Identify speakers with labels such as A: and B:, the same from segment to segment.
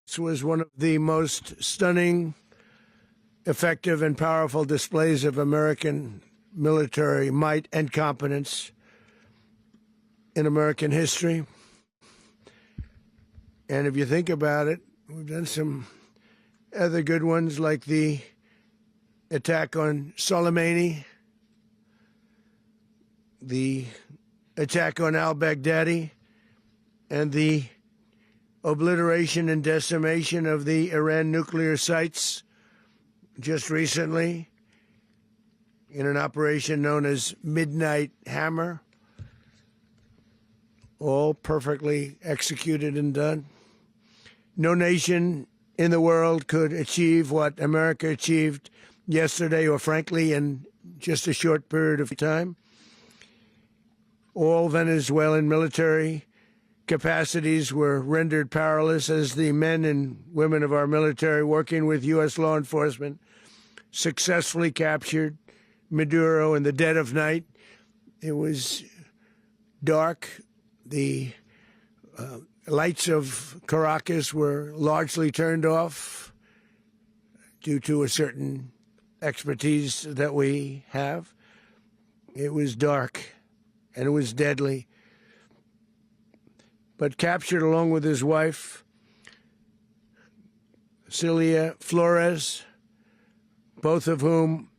A: This was one of the most stunning, effective, and powerful displays of American military might and competence in American history. And if you think about it, we've done some other good ones, like the attack on Soleimani, the attack on al-Baghdadi, and the obliteration and decimation of the Iran nuclear sites just recently in an operation known as Midnight Hammer, all perfectly executed and done. No nation in the world could achieve what America achieved yesterday, or frankly, in just a short period of time. All Venezuelan military capacities were rendered powerless as the men and women of our military, working with U.S. law enforcement, successfully captured Maduro in the dead of night. It was dark. The lights of Caracas were largely turned off due to a certain expertise that we have. It was dark and it was deadly. But captured along with his wife, Celia Flores, both of whom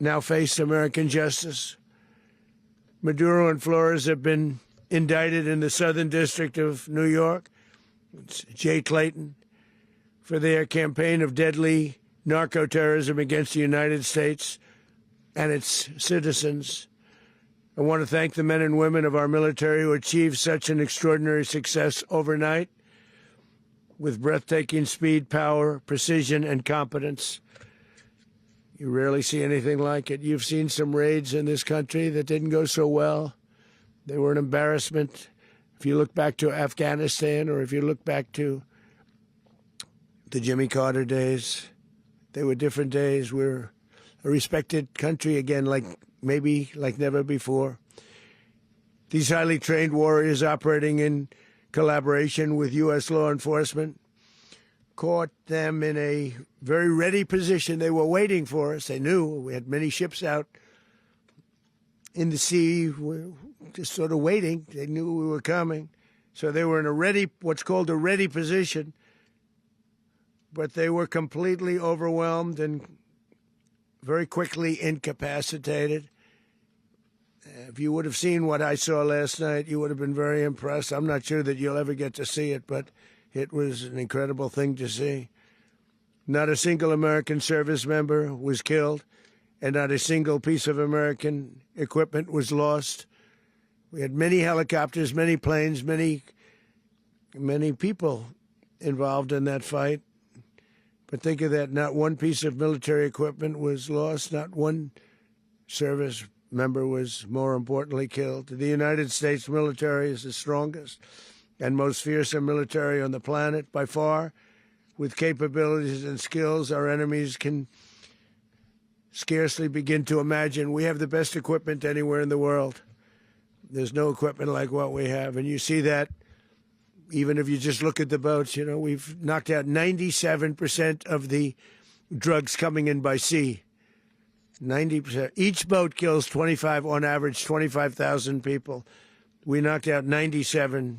A: now face American justice. Maduro and Flores have been indicted in the Southern District of New York, it's Jay Clayton, for their campaign of deadly narco-terrorism against the United States and its citizens. I want to thank the men and women of our military who achieved such an extraordinary success overnight with breathtaking speed, power, precision, and competence. You rarely see anything like it. You've seen some raids in this country that didn't go so well. They were an embarrassment. If you look back to Afghanistan, or if you look back to the Jimmy Carter days, they were different days. We're a respected country again, like never before. These highly trained warriors, operating in collaboration with U.S. law enforcement, caught them in a very ready position. They were waiting for us. They knew we had many ships out in the sea, just sort of waiting. They knew we were coming. So they were in what's called a ready position. But they were completely overwhelmed and very quickly incapacitated. If you would have seen what I saw last night, you would have been very impressed. I'm not sure that you'll ever get to see it, but it was an incredible thing to see. Not a single American service member was killed, and not a single piece of American equipment was lost. We had many helicopters, many planes, many people involved in that fight. But think of that, not one piece of military equipment was lost, not one service member was, more importantly, killed. The United States military is the strongest and most fearsome military on the planet by far. With capabilities and skills our enemies can scarcely begin to imagine. We have the best equipment anywhere in the world. There's no equipment like what we have, and you see that even if you just look at the boats. You know, we've knocked out 97% of the drugs coming in by sea. 90%. Each boat kills on average, 25,000 people. We knocked out 97%.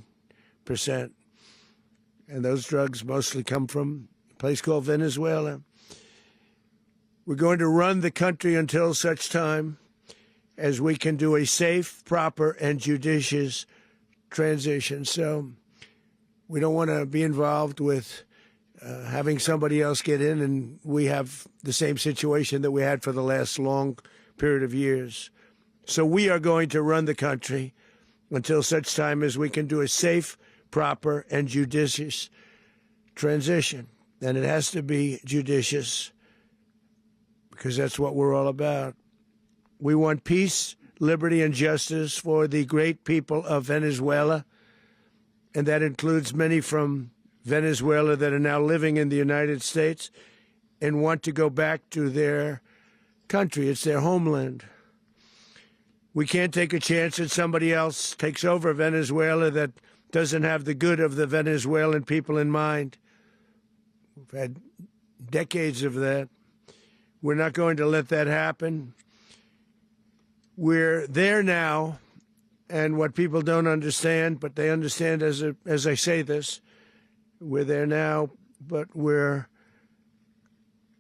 A: And those drugs mostly come from a place called Venezuela. We're going to run the country until such time as we can do a safe, proper, and judicious transition. So we don't want to be involved with having somebody else get in, and we have the same situation that we had for the last long period of years. So we are going to run the country until such time as we can do a safe, proper, and judicious transition. And it has to be judicious because that's what we're all about. We want peace, liberty, and justice for the great people of Venezuela, and that includes many from Venezuela that are now living in the United States and want to go back to their country. It's their homeland. We can't take a chance that somebody else takes over Venezuela that doesn't have the good of the Venezuelan people in mind. We've had decades of that. We're not going to let that happen. We're there now, and what people don't understand, but they understand as I say this, we're there now, but we're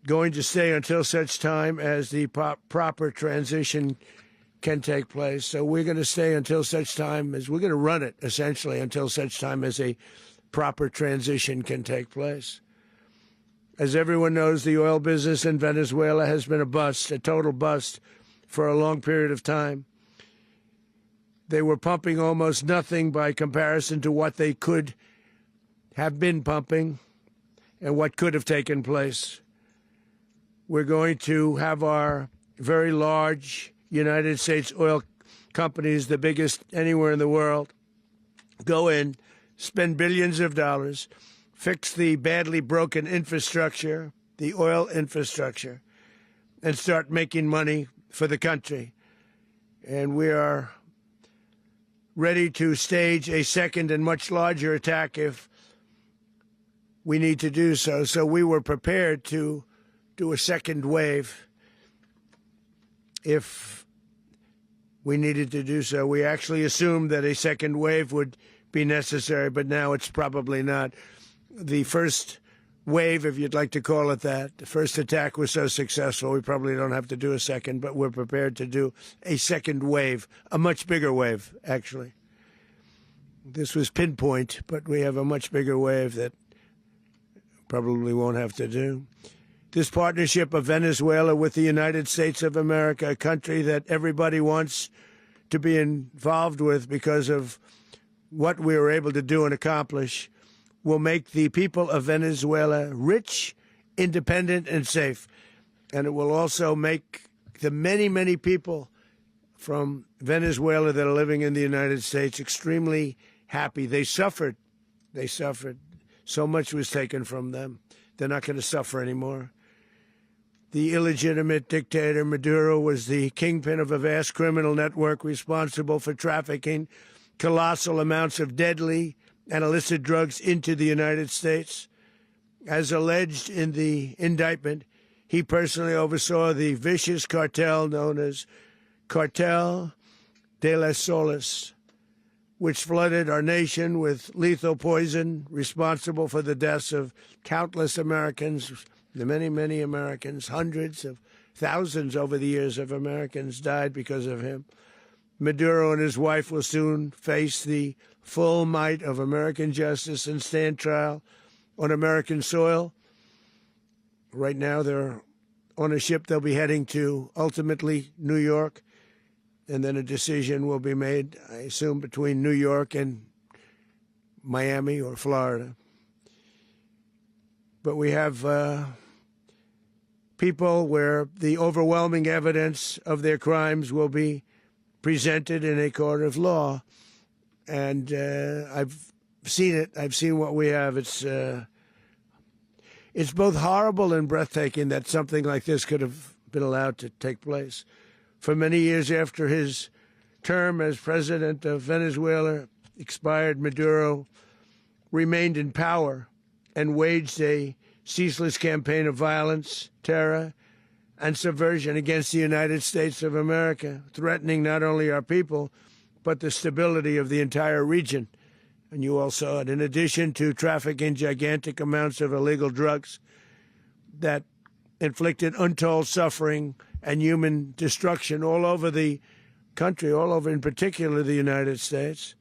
A: going to stay until such time as the proper transition can take place. So we're going to stay until such time as we're going to run it, essentially, until such time as a proper transition can take place. As everyone knows, the oil business in Venezuela has been a bust, a total bust, for a long period of time. They were pumping almost nothing by comparison to what they could have been pumping and what could have taken place. We're going to have our very large United States oil companies, the biggest anywhere in the world, go in, spend billions of dollars, fix the badly broken infrastructure, the oil infrastructure, and start making money for the country. And we are ready to stage a second and much larger attack if we need to do so. So we were prepared to do a second wave if we needed to do so. We actually assumed that a second wave would be necessary, but now it's probably not. The first wave, if you'd like to call it that, the first attack was so successful, we probably don't have to do a second, but we're prepared to do a second wave, a much bigger wave, actually. This was pinpoint, but we have a much bigger wave that probably won't have to do. This partnership of Venezuela with the United States of America, a country that everybody wants to be involved with because of what we were able to do and accomplish, will make the people of Venezuela rich, independent, and safe. And it will also make the many, many people from Venezuela that are living in the United States extremely happy. They suffered. They suffered. So much was taken from them. They're not going to suffer anymore. The illegitimate dictator Maduro was the kingpin of a vast criminal network responsible for trafficking colossal amounts of deadly and illicit drugs into the United States. As alleged in the indictment, he personally oversaw the vicious cartel known as Cartel de las Solas, which flooded our nation with lethal poison, responsible for the deaths of countless Americans, the many, many Americans. Hundreds of thousands over the years of Americans died because of him. Maduro and his wife will soon face the full might of American justice and stand trial on American soil. Right now, they're on a ship they'll be heading to, ultimately, New York. And then a decision will be made, I assume, between New York and Miami or Florida. But we have people where the overwhelming evidence of their crimes will be presented in a court of law. And I've seen it. I've seen what we have. It's both horrible and breathtaking that something like this could have been allowed to take place. For many years after his term as president of Venezuela expired, Maduro remained in power and waged a ceaseless campaign of violence, terror, and subversion against the United States of America, threatening not only our people, but the stability of the entire region. And you all saw it. In addition to trafficking gigantic amounts of illegal drugs that inflicted untold suffering and human destruction all over the country, all over, in particular, the United States.